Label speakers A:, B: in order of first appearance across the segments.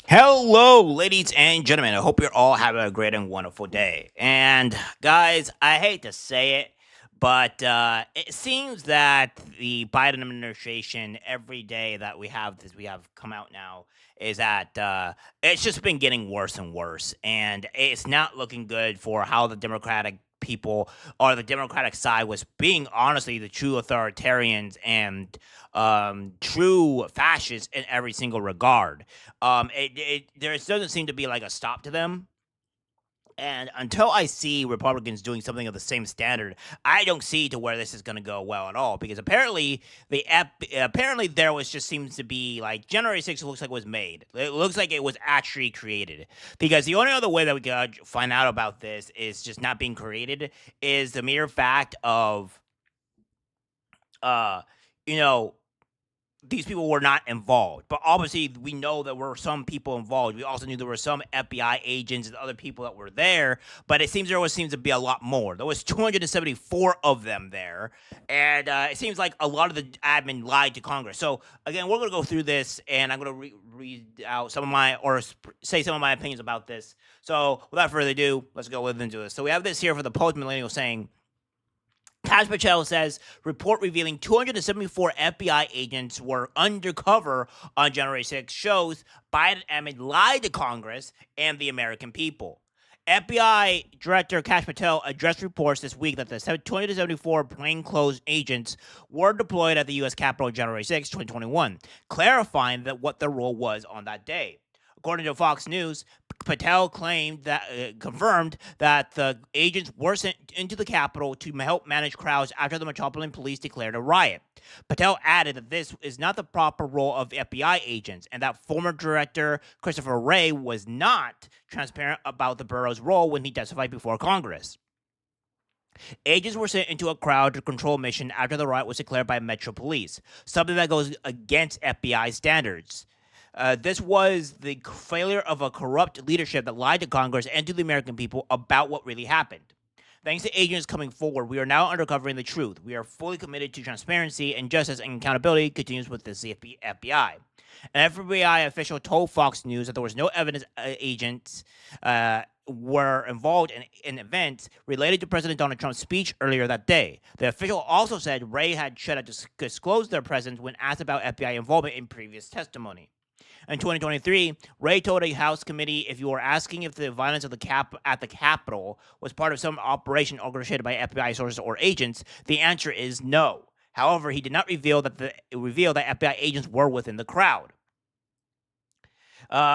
A: Hello, ladies and gentlemen. I hope you're all having a great and wonderful day. And guys, I hate to say it, but it seems that the Biden administration, every day that we have come out now, is that it's just been getting worse and worse, and it's not looking good for how the Democratic people or the Democratic side was being honestly the true authoritarians and true fascists in every single regard. There doesn't seem to be like a stop to them. And until I see Republicans doing something of the same standard, I don't see to where this is going to go well at all. Because apparently there was just seems to be like January 6th looks like it was made. It looks like it was actually created. Because the only other way that we could find out about this is just not being created is the mere fact of uh you know these people were not involved. But obviously, we know there were some people involved. We also knew there were some FBI agents and other people that were there. But it seems there always seems to be a lot more. There was 274 of them there, and it seems like a lot of the admin lied to Congress. So again, we're going to go through this, and I'm going to read out some of my or say some of my opinions about this. So without further ado, let's go into this. So we have this here for the post millennial saying. Taj Patel says report revealing 274 FBI agents were undercover on January 6 shows Biden admin lied to Congress and the American people. FBI Director Kash Patel addressed reports this week that the 274 plainclothes agents were deployed at the U.S. Capitol January 6, 2021, clarifying that what their role was on that day. According to Fox News, Patel confirmed that the agents were sent into the Capitol to help manage crowds after the Metropolitan Police declared a riot. Patel added that this is not the proper role of FBI agents and that former director Christopher Wray was not transparent about the borough's role when he testified before Congress. Agents were sent into a crowd to control mission after the riot was declared by Metro Police, something that goes against FBI standards. This was the failure of a corrupt leadership that lied to Congress and to the American people about what really happened. Thanks to agents coming forward, we are now uncovering the truth. We are fully committed to transparency and justice and accountability, continues with the FBI. An FBI official told Fox News that there was no evidence agents were involved in events related to President Donald Trump's speech earlier that day. The official also said Wray had should have disclosed their presence when asked about FBI involvement in previous testimony. In 2023, Wray told a House committee if you were asking if the violence at the Capitol was part of some operation orchestrated by FBI sources or agents, the answer is no. However, he did not reveal that FBI agents were within the crowd.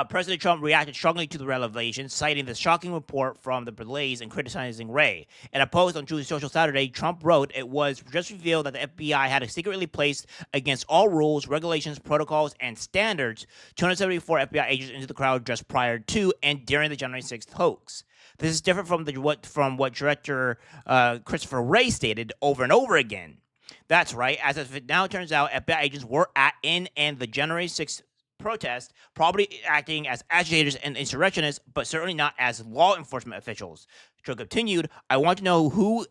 A: President Trump reacted strongly to the revelations, citing the shocking report from the Blaze and criticizing Wray. In a post on Truth Social Saturday, Trump wrote, "It was just revealed that the FBI had secretly placed against all rules, regulations, protocols, and standards 274 FBI agents into the crowd just prior to and during the January 6th hoax. This is different from what Director Christopher Wray stated over and over again. That's right, as it now turns out, FBI agents were in the January 6th protest, probably acting as agitators and insurrectionists, but certainly not as law enforcement officials." Trump continued, "I want to know who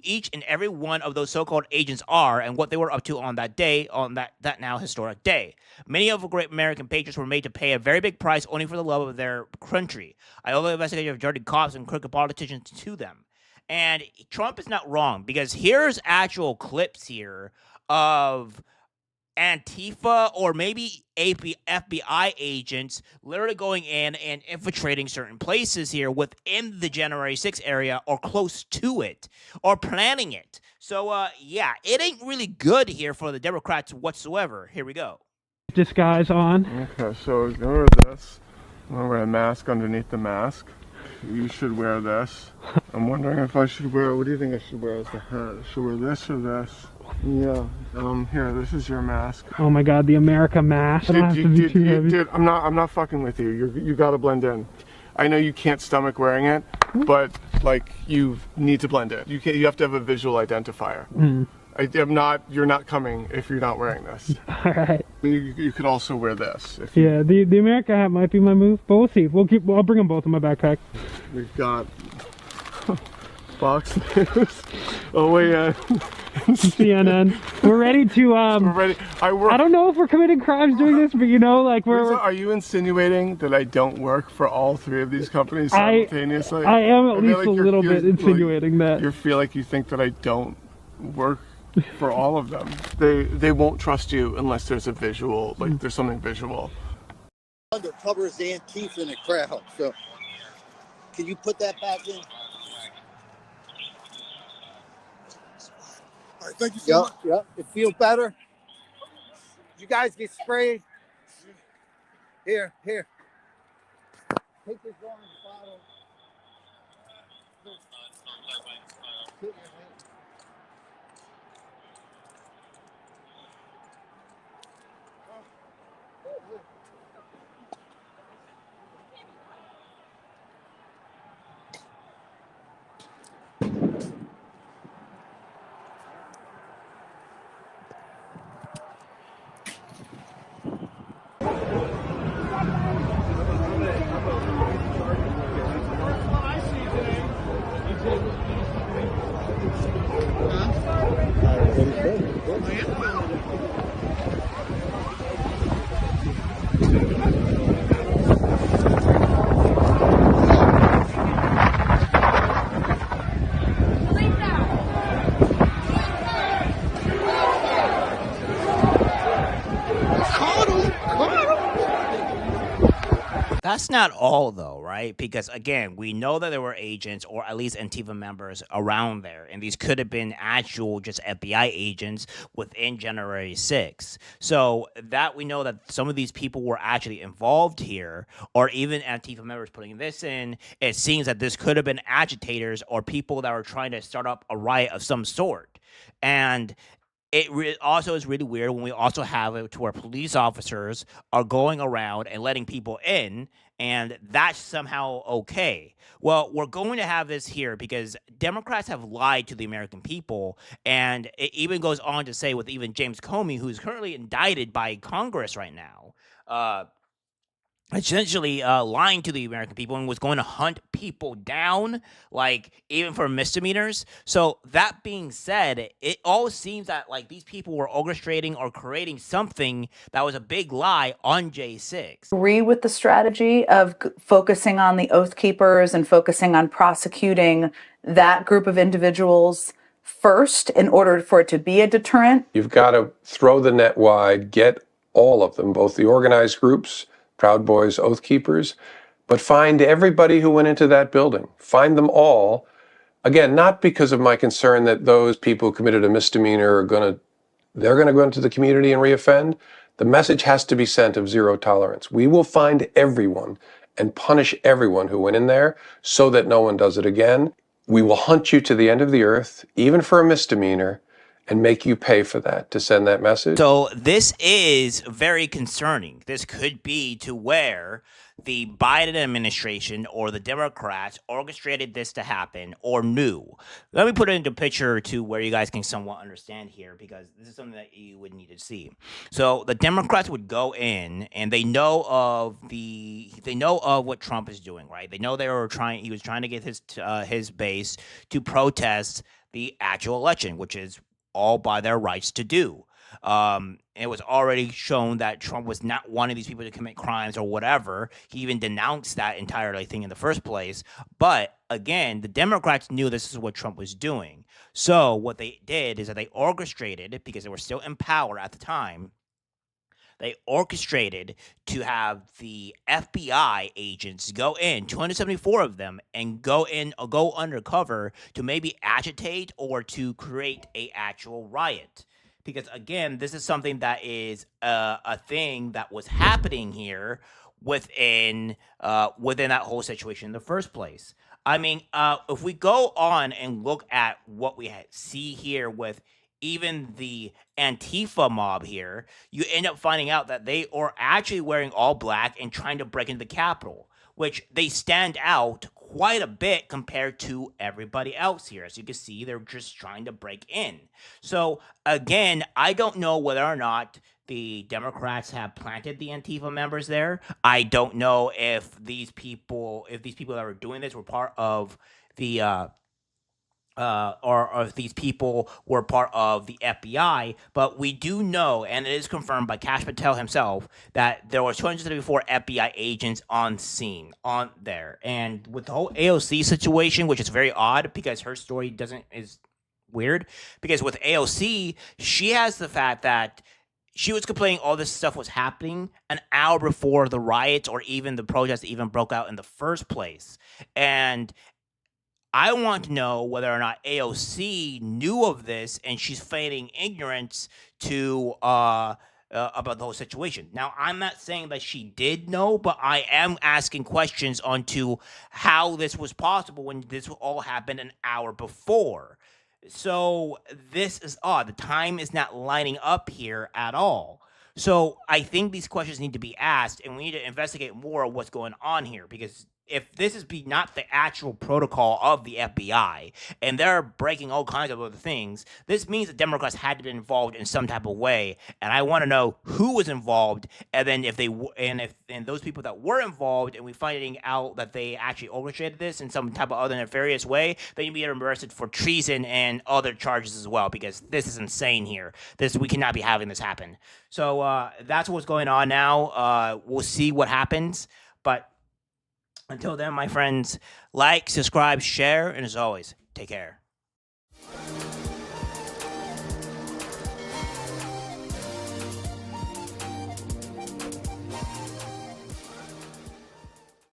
A: each and every one of those so-called agents are and what they were up to on that day, on that now historic day. Many of the great American patriots were made to pay a very big price only for the love of their country. I owe the investigation of dirty cops and crooked politicians to them." And Trump is not wrong, because here's actual clips here of Antifa or maybe FBI agents literally going in and infiltrating certain places here within the January 6th area or close to it or planning it. So, yeah, it ain't really good here for the Democrats whatsoever. Here we go.
B: Disguise on.
C: Okay, so remember this. I'm gonna wear a mask underneath the mask. You should wear this. I'm wondering if I should wear, what do you think I should wear as the hat? Should I wear this or this? Yeah, here, this is your mask.
B: Oh my god, the America mask.
C: Dude, I'm not fucking with you. You gotta blend in. I know you can't stomach wearing it, but like you need to blend in. You have to have a visual identifier. You're not coming if you're not wearing this.
B: Alright.
C: You could also wear this.
B: Yeah, the America hat might be my move, but we'll see. I'll bring them both in my backpack.
C: We've got Fox News. Oh wait,
B: CNN. We're ready to.
C: we're ready.
B: I don't know if we're committing crimes doing this, but you know, like
C: Lisa, are you insinuating that I don't work for all three of these companies simultaneously?
B: I am at
C: feel
B: least
C: like
B: a little bit insinuating that.
C: You feel like you think that I don't work for all of them. They won't trust you unless there's a visual, like there's something visual.
D: Undercover is Antifa in the crowd, so can you put that back in? All right, thank you so much. Yep. It feels better. You guys get sprayed. Here. Take this orange bottle. Put your hand.
A: That's not all, though, right? Because again, we know that there were agents or at least Antifa members around there, and these could have been actual just FBI agents within January 6th. So that we know that some of these people were actually involved here, or even Antifa members putting this in. It seems that this could have been agitators or people that were trying to start up a riot of some sort. And also is really weird when we also have it to where police officers are going around and letting people in, and that's somehow okay. Well, we're going to have this here because Democrats have lied to the American people, and it even goes on to say with even James Comey, who's currently indicted by Congress right now, essentially lying to the American people and was going to hunt people down, like even for misdemeanors. So that being said, it all seems that like these people were orchestrating or creating something that was a big lie on J6.
E: Agree with the strategy of focusing on the Oath Keepers and focusing on prosecuting that group of individuals first in order for it to be a deterrent.
F: You've got to throw the net wide, get all of them, both the organized groups, Proud Boys, Oath Keepers, but find everybody who went into that building. Find them all. Again, not because of my concern that those people who committed a misdemeanor they're going to go into the community and reoffend. The message has to be sent of zero tolerance. We will find everyone and punish everyone who went in there so that no one does it again. We will hunt you to the end of the earth, even for a misdemeanor, and make you pay for that to send that message.
A: So this is very concerning. This could be to where the Biden administration or the Democrats orchestrated this to happen or knew. Let me put it into picture to where you guys can somewhat understand here, because this is something that you would need to see. So the Democrats would go in and they know of what Trump is doing, right? They know he was trying to get his base to protest the actual election, which is all by their rights to do. It was already shown that Trump was not wanting these people to commit crimes or whatever. He even denounced that entire thing in the first place. But again, the Democrats knew this is what Trump was doing. So what they did is that they orchestrated, because they were still in power at the time, they orchestrated to have the FBI agents go in, 274 of them, and go undercover to maybe agitate or to create a actual riot. Because again, this is something that is a thing that was happening here within that whole situation in the first place. I mean, if we go on and look at what we see here with even the Antifa mob here, you end up finding out that they are actually wearing all black and trying to break into the Capitol, which they stand out quite a bit compared to everybody else here. As you can see, they're just trying to break in. So again, I don't know whether or not the Democrats have planted the Antifa members there. I don't know if these people that were doing this were part of the or if these people were part of the FBI, but we do know, and it is confirmed by Kash Patel himself, that there were 234 FBI agents on scene on there. And with the whole AOC situation, which is very odd because her story is weird, because with AOC, she has the fact that she was complaining all this stuff was happening an hour before the riots or even the protests even broke out in the first place. And I want to know whether or not AOC knew of this and she's feigning ignorance to about the whole situation. Now, I'm not saying that she did know, but I am asking questions onto how this was possible when this all happened an hour before. So this is odd. The time is not lining up here at all. So I think these questions need to be asked, and we need to investigate more of what's going on here because if this is not the actual protocol of the FBI and they're breaking all kinds of other things, this means the Democrats had to be involved in some type of way. And I want to know who was involved, and then if those people that were involved, and we finding out that they actually orchestrated this in some type of other nefarious way, they need to be arrested for treason and other charges as well because this is insane here. We cannot be having this happen. So that's what's going on now. We'll see what happens, but until then, my friends, like, subscribe, share, and as always, take care.